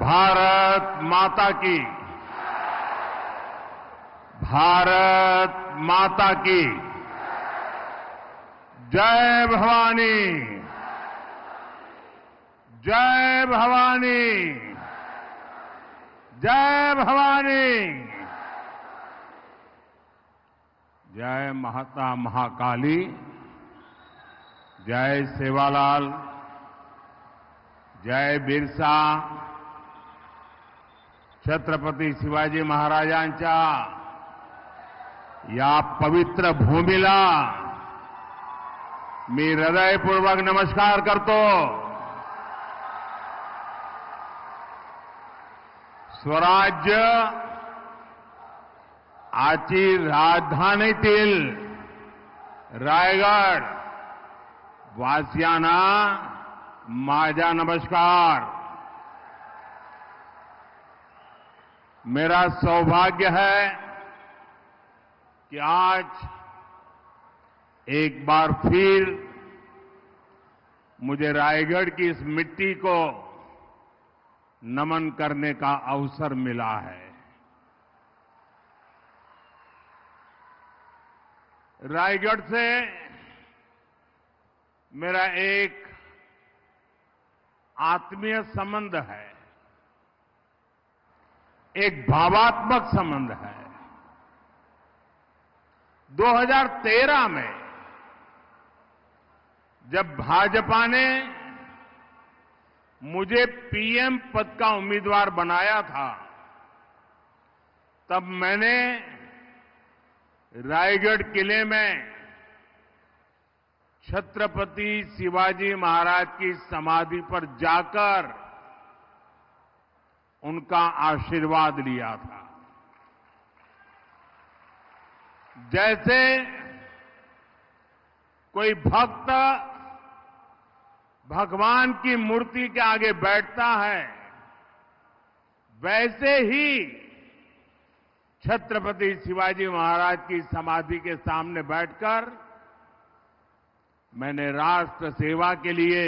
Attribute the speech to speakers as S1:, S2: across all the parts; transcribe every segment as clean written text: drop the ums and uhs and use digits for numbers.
S1: भारत माता की, भारत माता की जय भवानी, जय भवानी, जय भवानी, जय माता महाकाली, जय सेवालाल, जय बिरसा, छत्रपती शिवाजी महाराजांच्या या पवित्र भूमीला मी हृदयपूर्वक नमस्कार करतो. स्वराज्य आजची राजधानीतील रायगड वासियांना माझा नमस्कार. मेरा सौभाग्य है कि आज एक बार फिर मुझे रायगढ़ की इस मिट्टी को नमन करने का अवसर मिला है. रायगढ़ से मेरा एक आत्मीय संबंध है, एक भावात्मक संबंध है. 2013 में जब भाजपा ने मुझे पीएम पद का उम्मीदवार बनाया था, तब मैंने रायगढ़ किले में छत्रपति शिवाजी महाराज की समाधि पर जाकर उनका आशीर्वाद लिया था. जैसे कोई भक्त भगवान की मूर्ति के आगे बैठता है, वैसे ही छत्रपति शिवाजी महाराज की समाधि के सामने बैठकर मैंने राष्ट्र सेवा के लिए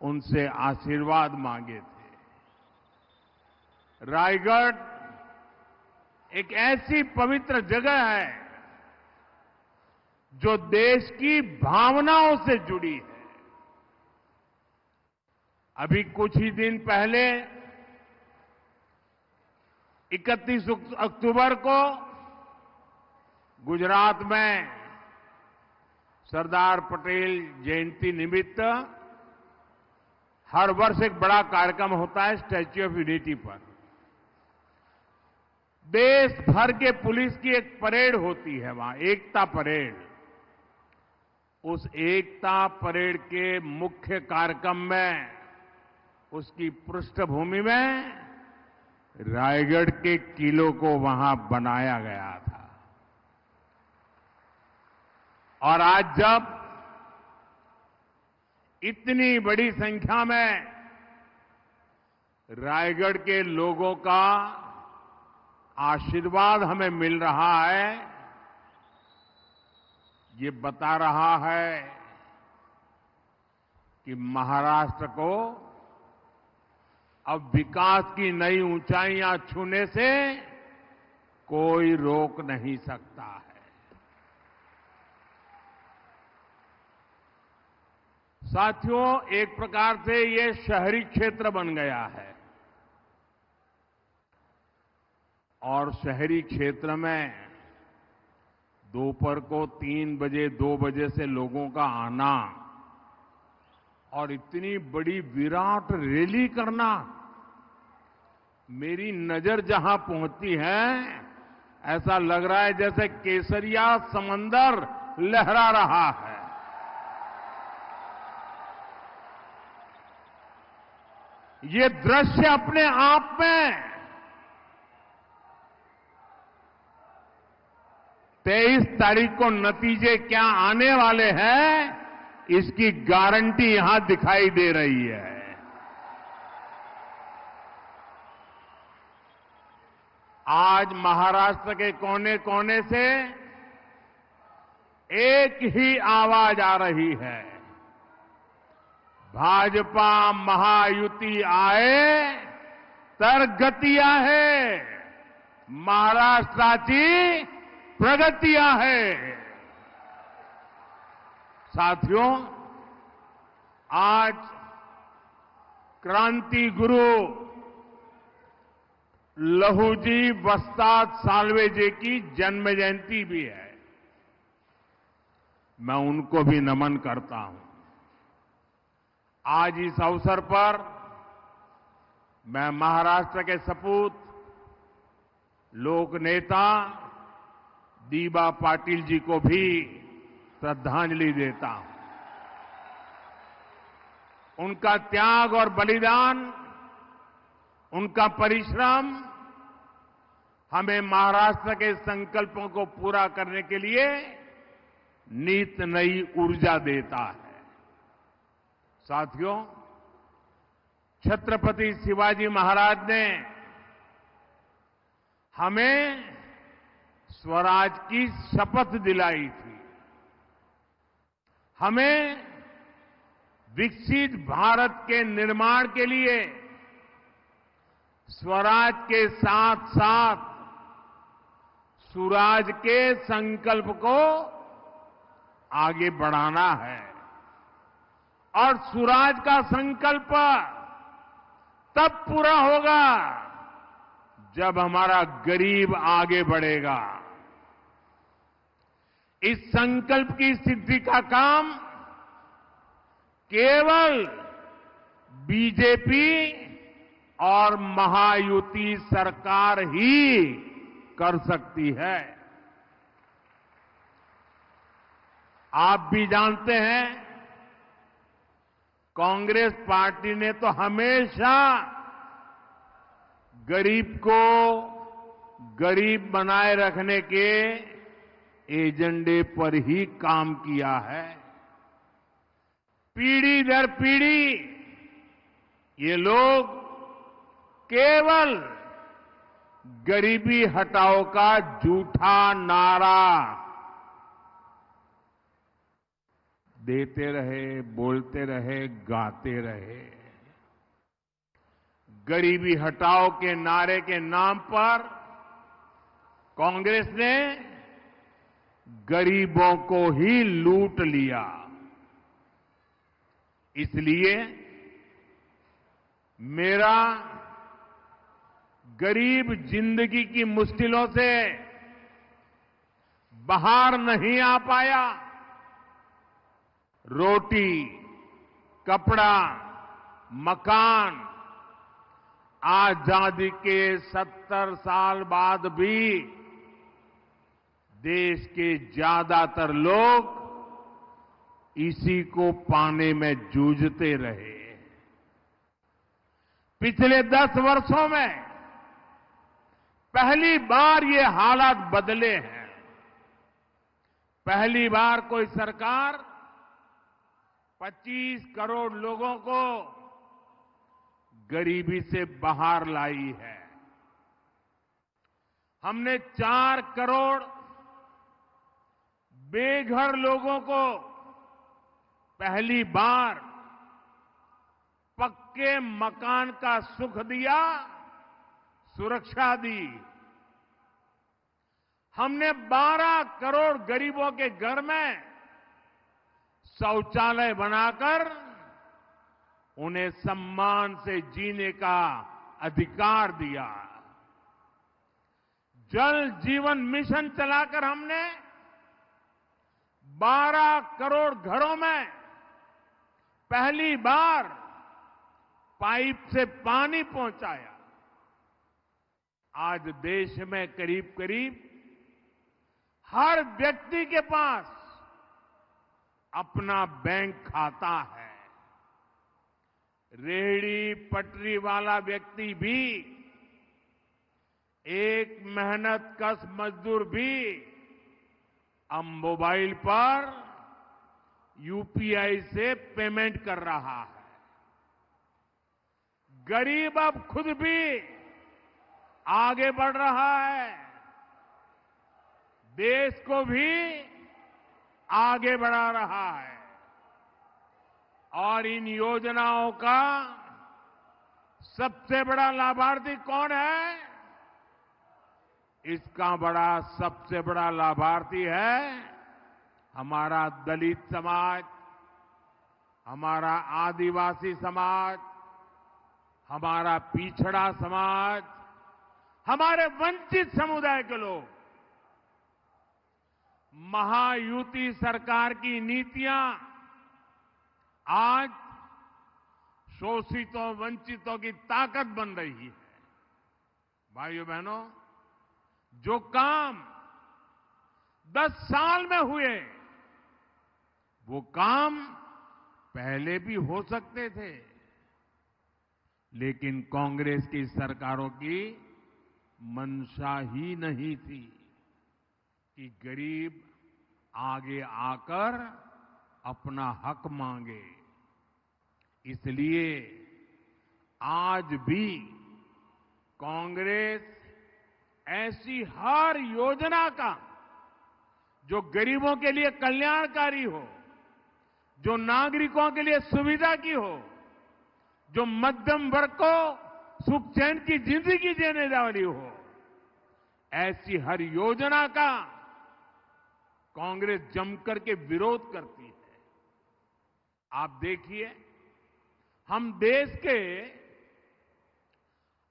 S1: उनसे आशीर्वाद मांगे थे. रायगढ़ एक ऐसी पवित्र जगह है जो देश की भावनाओं से जुड़ी है. अभी कुछ ही दिन पहले 31 अक्टूबर को गुजरात में सरदार पटेल जयंती निमित्त हर वर्ष एक बड़ा कार्यक्रम होता है स्टैच्यू ऑफ यूनिटी पर. देश भर के पुलिस की एक परेड होती है वहां, एकता परेड. उस एकता परेड के मुख्य कार्यक्रम में, उसकी पृष्ठभूमि में रायगढ़ के किलों को वहां बनाया गया था. और आज जब इतनी बड़ी संख्या में रायगढ़ के लोगों का आशीर्वाद हमें मिल रहा है, ये बता रहा है कि महाराष्ट्र को अब विकास की नई ऊंचाइयां छूने से कोई रोक नहीं सकता है. साथियों, एक प्रकार से ये शहरी क्षेत्र बन गया है और शहरी क्षेत्र में दोपहर को 3 बजे 2 बजे से लोगों का आना और इतनी बड़ी विराट रैली करना, मेरी नजर जहां पहुंचती है ऐसा लग रहा है जैसे केसरिया समंदर लहरा रहा है. ये दृश्य अपने आप में 23 तारीख को नतीजे क्या आने वाले हैं, इसकी गारंटी यहां दिखाई दे रही है. आज महाराष्ट्र के कोने कोने से एक ही आवाज आ रही है, भाजपा महायुति आए तर गती आहे. महाराष्ट्राची प्रगती आहे. साथियों, आज क्रांति गुरु लहूजी वस्ताद साल्वे जी की जन्म जयंती भी है. मैं उनको भी नमन करता हूं. आज इस अवसर पर मैं महाराष्ट्र के सपूत लोक नेता दीबा पाटिल जी को भी श्रद्धांजलि देता हूं. उनका त्याग और बलिदान, उनका परिश्रम हमें महाराष्ट्र के संकल्पों को पूरा करने के लिए नित नई ऊर्जा देता है. साथियों, छत्रपति शिवाजी महाराज ने हमें स्वराज की शपथ दिलाई थी. हमें विकसित भारत के निर्माण के लिए स्वराज के साथ साथ सुराज के संकल्प को आगे बढ़ाना है. और सुराज का संकल्प तब पूरा होगा जब हमारा गरीब आगे बढ़ेगा. इस संकल्प की सिद्धि का काम केवल बीजेपी और महायुति सरकार ही कर सकती है. आप भी जानते हैं, कांग्रेस पार्टी ने तो हमेशा गरीब को गरीब बनाए रखने के एजेंडे पर ही काम किया है. पीढ़ी दर पीढ़ी ये लोग केवल गरीबी हटाओ का झूठा नारा देते रहे, बोलते रहे, गाते रहे. गरीबी हटाओ के नारे के नाम पर कांग्रेस ने गरीबों को ही लूट लिया. इसलिए मेरा गरीब जिंदगी की मुश्किलों से बाहर नहीं आ पाया. रोटी, कपड़ा, मकान आजादी के 70 साल बाद भी देश के ज्यादातर लोग इसी को पाने में जूझते रहे. पिछले 10 वर्षों में पहली बार ये हालात बदले हैं. पहली बार कोई सरकार 25 करोड़ लोगों को गरीबी से बाहर लाई है. हमने 4 करोड़ बेघर लोगों को पहली बार पक्के मकान का सुख दिया, सुरक्षा दी. हमने 12 करोड़ गरीबों के घर में शौचालय बनाकर उन्हें सम्मान से जीने का अधिकार दिया. जल जीवन मिशन चलाकर हमने 12 करोड़ घरों में पहली बार पाइप से पानी पहुंचाया. आज देश में करीब करीब हर व्यक्ति के पास अपना बैंक खाता है. रेहड़ी पटरी वाला व्यक्ति भी, एक मेहनतकश मजदूर भी अब मोबाइल पर यूपीआई से पेमेंट कर रहा है. गरीब अब खुद भी आगे बढ़ रहा है. देश को भी आगे बढ़ा रहा है. और इन योजनाओं का सबसे बड़ा लाभार्थी कौन है? इसका सबसे बड़ा लाभार्थी है हमारा दलित समाज, हमारा आदिवासी समाज, हमारा पिछड़ा समाज, हमारे वंचित समुदाय के लोग। महायुति सरकार की नीतियां आज शोषितों वंचितों की ताकत बन रही है। भाइयों बहनों, जो काम 10 साल में हुए वो काम पहले भी हो सकते थे, लेकिन कांग्रेस की सरकारों की मंशा ही नहीं थी कि गरीब आगे आकर अपना हक मांगे। इसलिए आज भी कांग्रेस ऐसी हर योजना का जो गरीबों के लिए कल्याणकारी हो, जो नागरिकों के लिए सुविधा की हो, जो मध्यम वर्ग को सुख चैन की जिंदगी देने वाली हो, ऐसी हर योजना का कांग्रेस जमकर के विरोध करती है। आप देखिए, हम देश के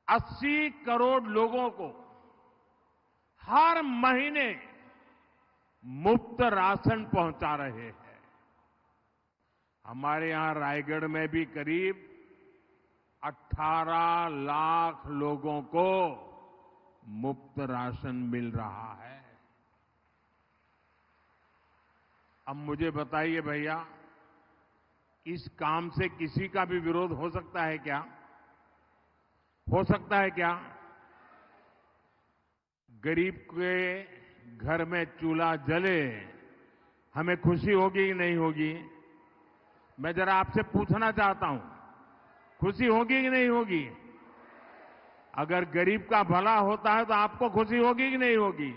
S1: 80 करोड़ लोगों को हर महीने मुफ्त राशन पहुंचा रहे हैं। हमारे यहां रायगढ़ में भी करीब 18 लाख लोगों को मुफ्त राशन मिल रहा है। अब मुझे बताइए भैया, इस काम से किसी का भी विरोध हो सकता है क्या? हो सकता है क्या? गरीब के घर में चूल्हा जले, हमें खुशी होगी कि नहीं होगी? मैं जरा आपसे पूछना चाहता हूं, खुशी होगी कि नहीं होगी? अगर गरीब का भला होता है तो आपको खुशी होगी कि नहीं होगी?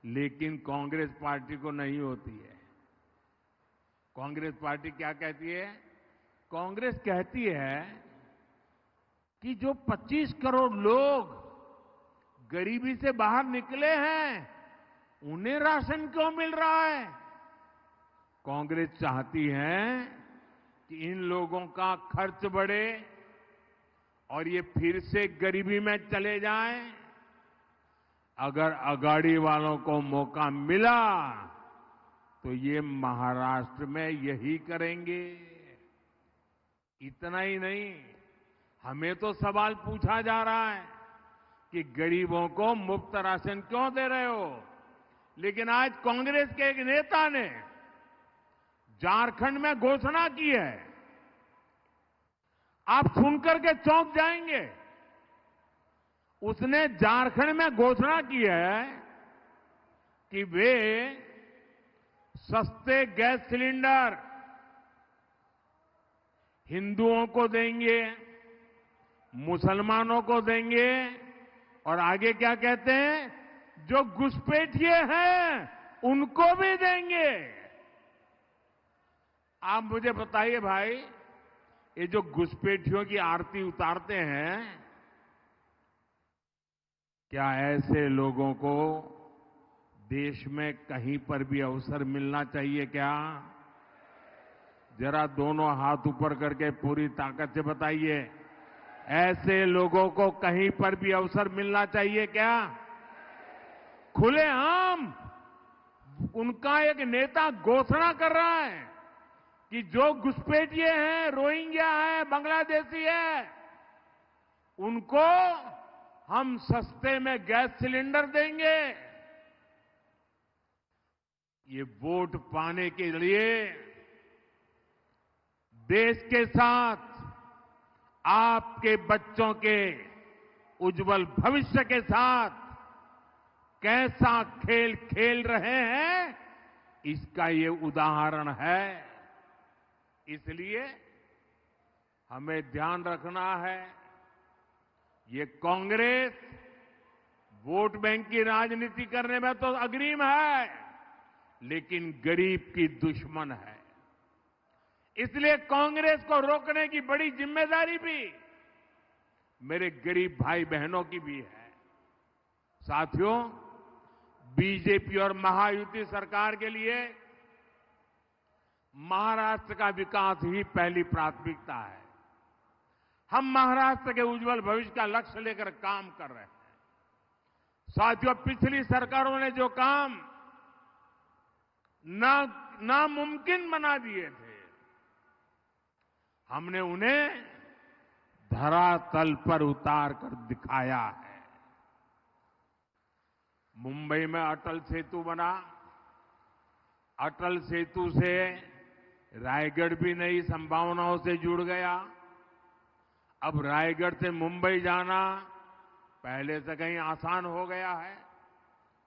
S1: लेकिन कांग्रेस पार्टी को नहीं होती है। कांग्रेस पार्टी क्या कहती है? कांग्रेस कहती है कि जो 25 करोड़ लोग गरीबी से बाहर निकले हैं, उन्हें राशन क्यों मिल रहा है? कांग्रेस चाहती है कि इन लोगों का खर्च बढ़े और ये फिर से गरीबी में चले जाएं। अगर अगाड़ी वालों को मौका मिला तो ये महाराष्ट्र में यही करेंगे। इतना ही नहीं, हमें तो सवाल पूछा जा रहा है कि गरीबों को मुफ्त राशन क्यों दे रहे हो? लेकिन आज कांग्रेस के एक नेता ने झारखंड में घोषणा की है, आप सुनकर के चौंक जाएंगे। उसने झारखंड में घोषणा की है कि वे सस्ते गैस सिलेंडर हिंदुओं को देंगे, मुसलमानों को देंगे, और आगे क्या कहते हैं, जो घुसपैठिए हैं उनको भी देंगे। आप मुझे बताइए भाई, ये जो घुसपैठियों की आरती उतारते हैं, क्या ऐसे लोगों को देश में कहीं पर भी अवसर मिलना चाहिए क्या? जरा दोनों हाथ ऊपर करके पूरी ताकत से बताइए, ऐसे लोगों को कहीं पर भी अवसर मिलना चाहिए क्या? खुलेआम उनका एक नेता घोषणा कर रहा है कि जो घुसपैठिए हैं, रोहिंग्या है, बांग्लादेशी है, उनको हम सस्ते में गैस सिलेंडर देंगे। ये वोट पाने के लिए देश के साथ आपके बच्चों के उज्जवल भविष्य के साथ कैसा खेल खेल रहे हैं, इसका ये उदाहरण है। इसलिए हमें ध्यान रखना है, ये कांग्रेस वोट बैंक की राजनीति करने में तो अग्रिम है, लेकिन गरीब की दुश्मन है। इसलिए कांग्रेस को रोकने की बड़ी जिम्मेदारी भी मेरे गरीब भाई बहनों की भी है। साथियों, बीजेपी और महायुति सरकार के लिए महाराष्ट्र का विकास ही पहली प्राथमिकता है। हम महाराष्ट्र के उज्जवल भविष्य का लक्ष्य लेकर काम कर रहे हैं। साथियों, पिछली सरकारों ने जो काम नामुमकिन बना दिए थे, हमने उन्हें धरातल पर उतार कर दिखाया है। मुंबई में अटल सेतु बना। अटल सेतु से रायगढ़ भी नई संभावनाओं से जुड़ गया। अब रायगढ़ से मुंबई जाना पहले से कहीं आसान हो गया है।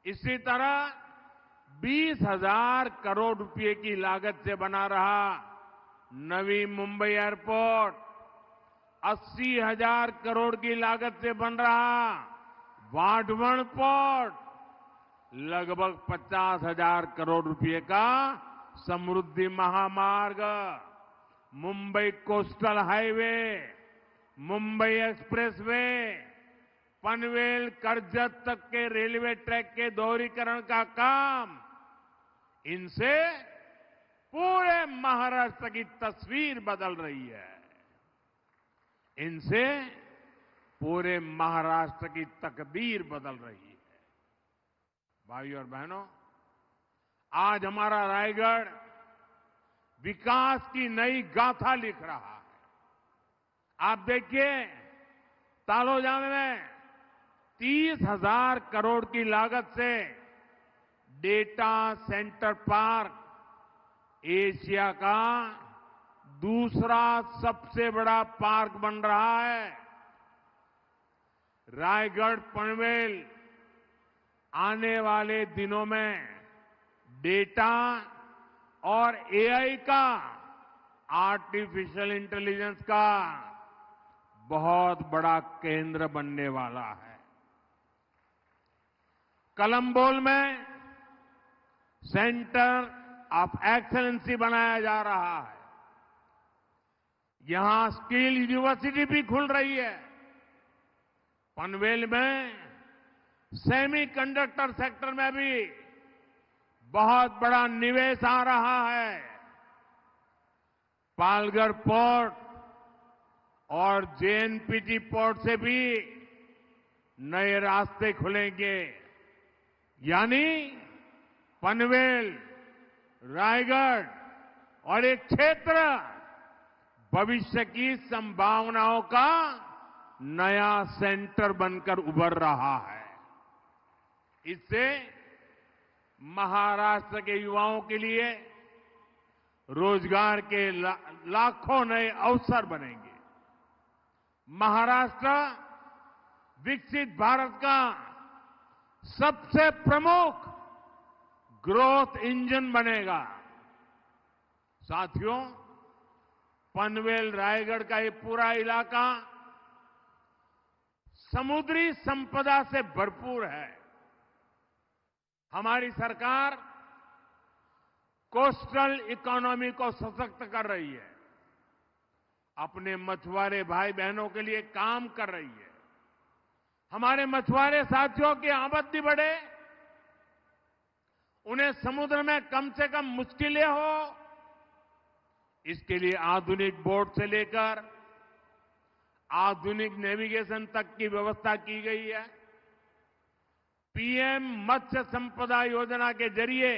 S1: इसी तरह 20,000 करोड़ रुपए की लागत से बना रहा नवी मुंबई एयरपोर्ट, 80,000 करोड़ की लागत से बन रहा वाढवण पोर्ट, लगभग 50,000 करोड़ रुपए का समृद्धि महामार्ग, Mumbai coastal highway, Mumbai expressway, Panvel Karjat तक के रेलवे ट्रैक के दोहरीकरण का काम, इनसे पूरे महाराष्ट्र की तस्वीर बदल रही है। इनसे पूरे महाराष्ट्र की तकदीर बदल रही है। भाइयों और बहनों, आज हमारा रायगढ़ विकास की नई गाथा लिख रहा है। आप देखिए, तालोजान में 30,000 करोड़ की लागत से डेटा सेंटर पार्क एशिया का दूसरा सबसे बड़ा पार्क बन रहा है। रायगढ़ पनवेल आने वाले दिनों में डेटा और एआई का, आर्टिफिशियल इंटेलिजेंस का बहुत बड़ा केंद्र बनने वाला है। कलम्बोल में सेंटर ऑफ एक्सेलेंसी बनाया जा रहा है। यहां स्किल यूनिवर्सिटी भी खुल रही है। पनवेल में सेमीकंडक्टर सेक्टर में भी बहुत बड़ा निवेश आ रहा है। पालघर पोर्ट और जेएनपीटी पोर्ट से भी नए रास्ते खुलेंगे। यानी पनवेल, रायगढ़ और एक क्षेत्र भविष्य की संभावनाओं का नया सेंटर बनकर उभर रहा है। इससे महाराष्ट्र के युवाओं के लिए रोजगार के लाखों नए अवसर बनेंगे। महाराष्ट्र विकसित भारत का सबसे प्रमुख ग्रोथ इंजन बनेगा। साथियों, पनवेल रायगढ़ का ये पूरा इलाका समुद्री संपदा से भरपूर है। हमारी सरकार कोस्टल इकोनॉमी को सशक्त कर रही है, अपने मछुआरे भाई बहनों के लिए काम कर रही है। हमारे मछुआरे साथियों की आमदनी बढ़े, उन्हें समुद्र में कम से कम मुश्किलें हो, इसके लिए आधुनिक बोट से लेकर आधुनिक नेविगेशन तक की व्यवस्था की गई है। पीएम मत्स्य संपदा योजना के जरिए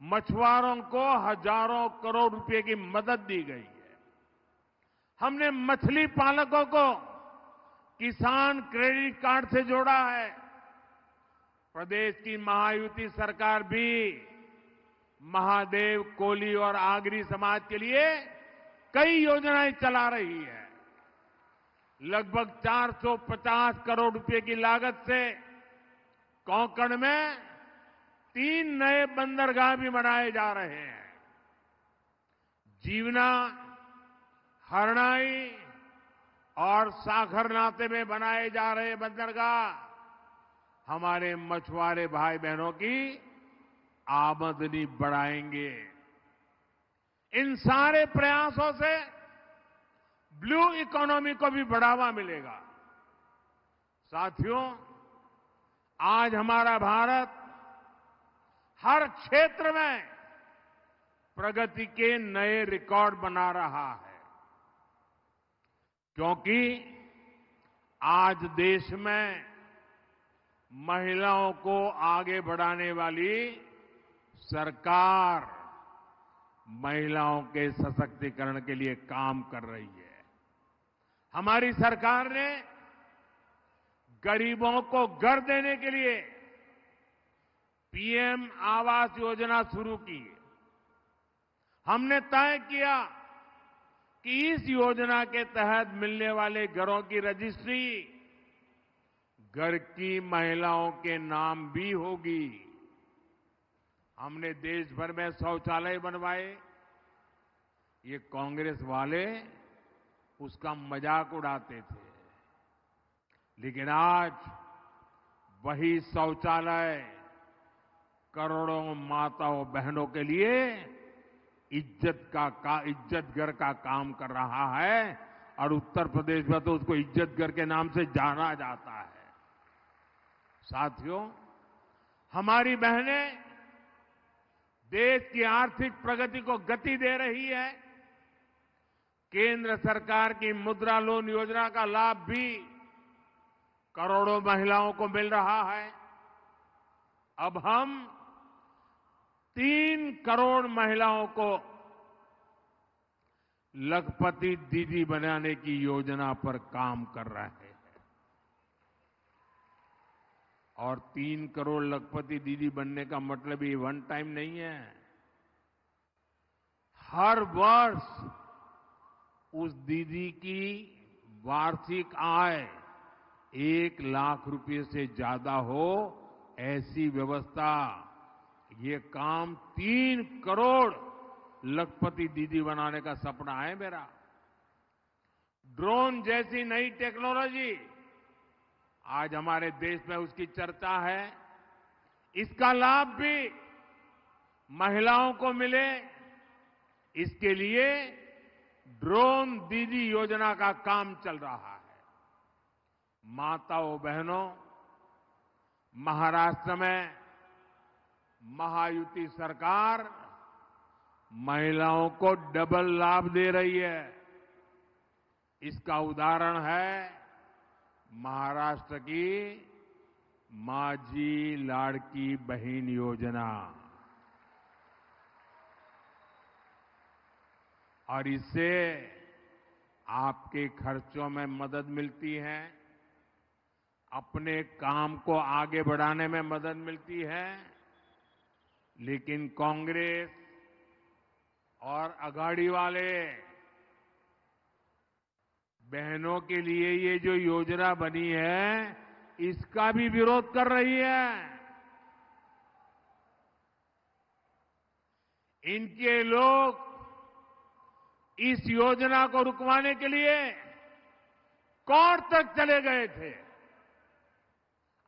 S1: मछुआरों को हजारों करोड़ रुपए की मदद दी गई है। हमने मछली पालकों को किसान क्रेडिट कार्ड से जोड़ा है। प्रदेश की महायुति सरकार भी महादेव, कोली और आगरी समाज के लिए कई योजनाएं चला रही है। लगभग 450 करोड़ रुपए की लागत से कोंकण में 3 नए बंदरगाह भी बनाए जा रहे हैं। जीवना, हरनाई और साखरनाते में बनाए जा रहे बंदरगाह हमारे मछुआरे भाई बहनों की आमदनी बढ़ाएंगे। इन सारे प्रयासों से ब्लू इकोनॉमी को भी बढ़ावा मिलेगा। साथियों, आज हमारा भारत हर क्षेत्र में प्रगति के नए रिकॉर्ड बना रहा है, क्योंकि आज देश में महिलाओं को आगे बढ़ाने वाली सरकार महिलाओं के सशक्तिकरण के लिए काम कर रही है। हमारी सरकार ने गरीबों को घर देने के लिए पीएम आवास योजना शुरू की। हमने तय किया कि इस योजना के तहत मिलने वाले घरों की रजिस्ट्री घर की महिलाओं के नाम भी होगी। हमने देश भर में शौचालय बनवाए। ये कांग्रेस वाले उसका मजाक उड़ाते थे, लेकिन आज वही शौचालय करोड़ों माताओं बहनों के लिए इज्जत घर का काम कर रहा है और उत्तर प्रदेश में तो उसको इज्जत घर के नाम से जाना जाता है। साथियों, हमारी बहनें देश की आर्थिक प्रगति को गति दे रही है। केंद्र सरकार की मुद्रा लोन योजना का लाभ भी करोड़ों महिलाओं को मिल रहा है। अब हम 3 करोड़ महिलाओं को लखपति दीदी बनाने की योजना पर काम कर रहे हैं। और 3 करोड़ लखपति दीदी बनने का मतलब ये वन टाइम नहीं है। हर वर्ष उस दीदी की वार्षिक आय 1 लाख रुपए से ज्यादा हो, ऐसी व्यवस्था, ये काम 3 करोड़ लखपति दीदी बनाने का सपना है मेरा। ड्रोन जैसी नई टेक्नोलॉजी आज हमारे देश में उसकी चर्चा है। इसका लाभ भी महिलाओं को मिले, इसके लिए ड्रोन दीदी योजना का काम चल रहा है। माताओं बहनों, महाराष्ट्र में महायुति सरकार महिलाओं को डबल लाभ दे रही है। इसका उदाहरण है महाराष्ट्र की माझी लाड़की बहन योजना। और इससे आपके खर्चों में मदद मिलती है, अपने काम को आगे बढ़ाने में मदद मिलती है। लेकिन कांग्रेस और अघाड़ी वाले बहनों के लिए ये जो योजना बनी है, इसका भी विरोध कर रही है। इनके लोग इस योजना को रुकवाने के लिए कोर्ट तक चले गए थे।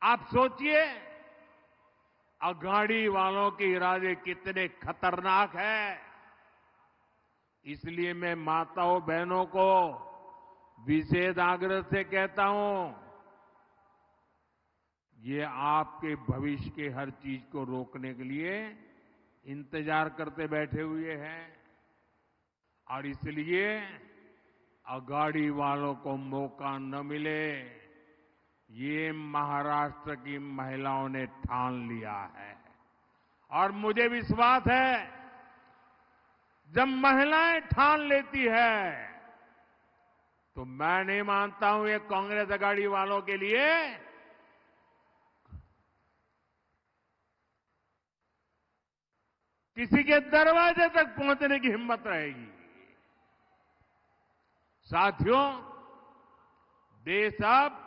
S1: आप सोचिए, अघाड़ी वालों के इरादे कितने खतरनाक हैं। इसलिए मैं माताओं बहनों को विशेष आग्रह से कहता हूं, ये आपके भविष्य के हर चीज को रोकने के लिए इंतजार करते बैठे हुए हैं। और इसलिए अघाड़ी वालों को मौका न मिले, ये महाराष्ट्र की महिलाओं ने ठान लिया है। और मुझे विश्वास है, जब महिलाएं ठान लेती है तो मैं नहीं मानता हूं ये कांग्रेस अघाड़ी वालों के लिए किसी के दरवाजे तक पहुंचने की हिम्मत रहेगी। साथियों, देश अब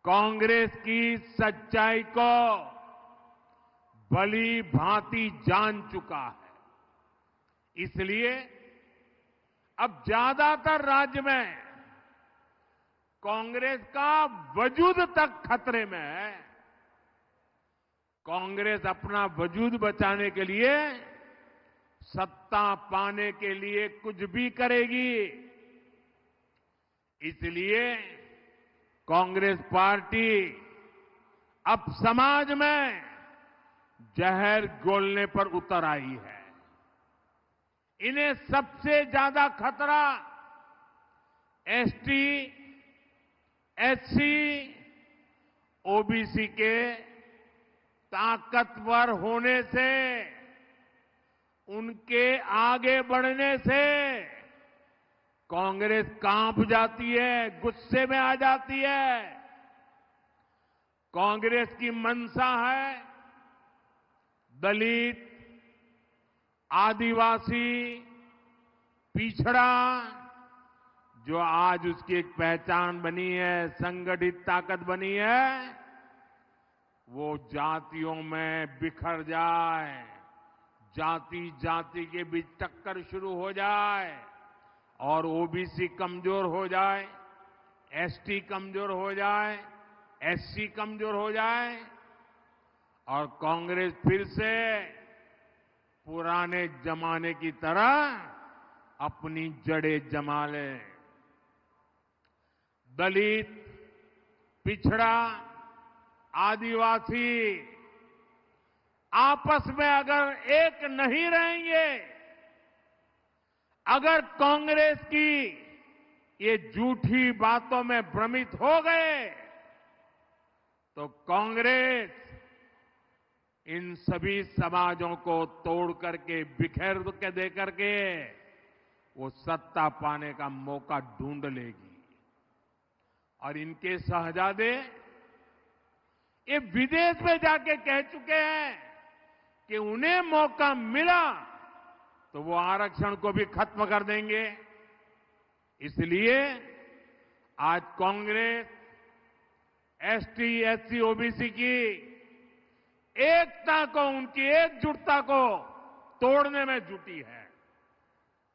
S1: कांग्रेस की सच्चाई को भली भांति जान चुका है। इसलिए अब ज्यादातर राज्य में कांग्रेस का वजूद तक खतरे में है। कांग्रेस अपना वजूद बचाने के लिए सत्ता पाने के लिए कुछ भी करेगी। इसलिए कांग्रेस पार्टी अब समाज में जहर घोलने पर उतर आई है। इन्हें सबसे ज्यादा खतरा एसटी, एससी, ओबीसी के ताकतवर होने से, उनके आगे बढ़ने से कांग्रेस कांप जाती है, गुस्से में आ जाती है। कांग्रेस की मंशा है दलित, आदिवासी, पिछड़ा, जो आज उसकी एक पहचान बनी है, संगठित ताकत बनी है, वो जातियों में बिखर जाए, जाति जाति के बीच टक्कर शुरू हो जाए और ओबीसी कमजोर हो जाए, एसटी कमजोर हो जाए, एससी कमजोर हो जाए और कांग्रेस फिर से पुराने जमाने की तरह अपनी जड़ें जमा ले। दलित, पिछड़ा, आदिवासी आपस में अगर एक नहीं रहेंगे, अगर कांग्रेस की ये झूठी बातों में भ्रमित हो गए, तो कांग्रेस इन सभी समाजों को तोड़ करके, बिखेर के दे करके वो सत्ता पाने का मौका ढूंढ लेगी। और इनके शहजादे ये विदेश में जाके कह चुके हैं कि उन्हें मौका मिला तो वो आरक्षण को भी खत्म कर देंगे। इसलिए आज कांग्रेस एसटी, एससी, ओबीसी की एकता को, उनकी एकजुटता को तोड़ने में जुटी है।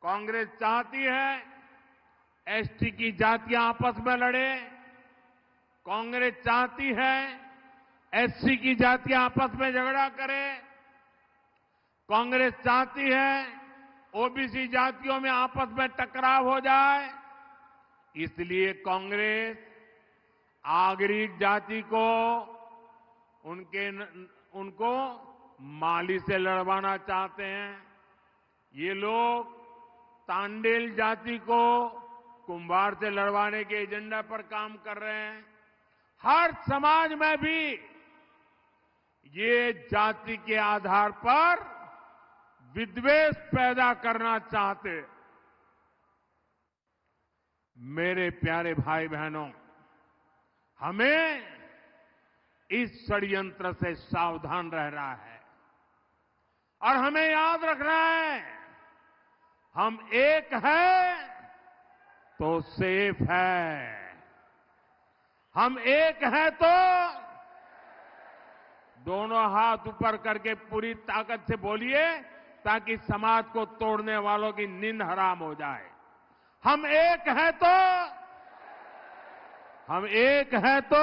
S1: कांग्रेस चाहती है एसटी की जातियां आपस में लड़े, कांग्रेस चाहती है एससी की जातियां आपस में झगड़ा करें, कांग्रेस चाहती है ओबीसी जातियों में आपस में टकराव हो जाए। इसलिए कांग्रेस आगरी जाति को, उनको माली से लड़वाना चाहते हैं। ये लोग तांडेल जाति को कुंभार से लड़वाने के एजेंडा पर काम कर रहे हैं। हर समाज में भी ये जाति के आधार पर विद्वेष पैदा करना चाहते। मेरे प्यारे भाई बहनों, हमें इस षड्यंत्र से सावधान रहना है और हमें याद रखना है, हम एक हैं तो सेफ है। हम एक हैं तो दोनों हाथ ऊपर करके पूरी ताकत से बोलिए, ताकि समाज को तोड़ने वालों की नींद हराम हो जाए। हम एक हैं तो, हम एक हैं तो,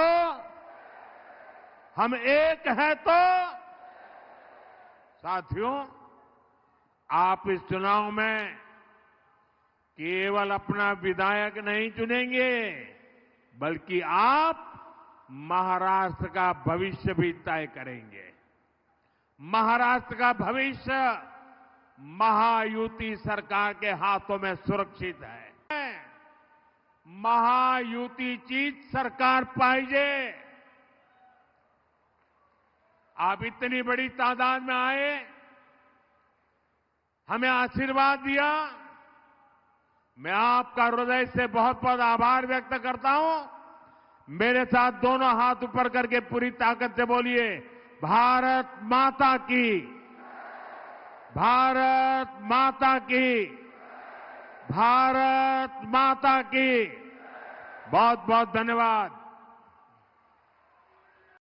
S1: हम एक हैं तो। साथियों, आप इस चुनाव में केवल अपना विधायक नहीं चुनेंगे, बल्कि आप महाराष्ट्र का भविष्य भी तय करेंगे। महाराष्ट्र का भविष्य महायुति सरकार के हाथों में सुरक्षित है। महायुतीचीच सरकार पाहिजे। आप इतनी बड़ी तादाद में आए, हमें आशीर्वाद दिया, मैं आपका हृदय से बहुत बहुत आभार व्यक्त करता हूं। मेरे साथ दोनों हाथ ऊपर करके पूरी ताकत से बोलिए, भारत माता की, भारत माता की, भारत माता की। बहुत बहुत धन्यवाद।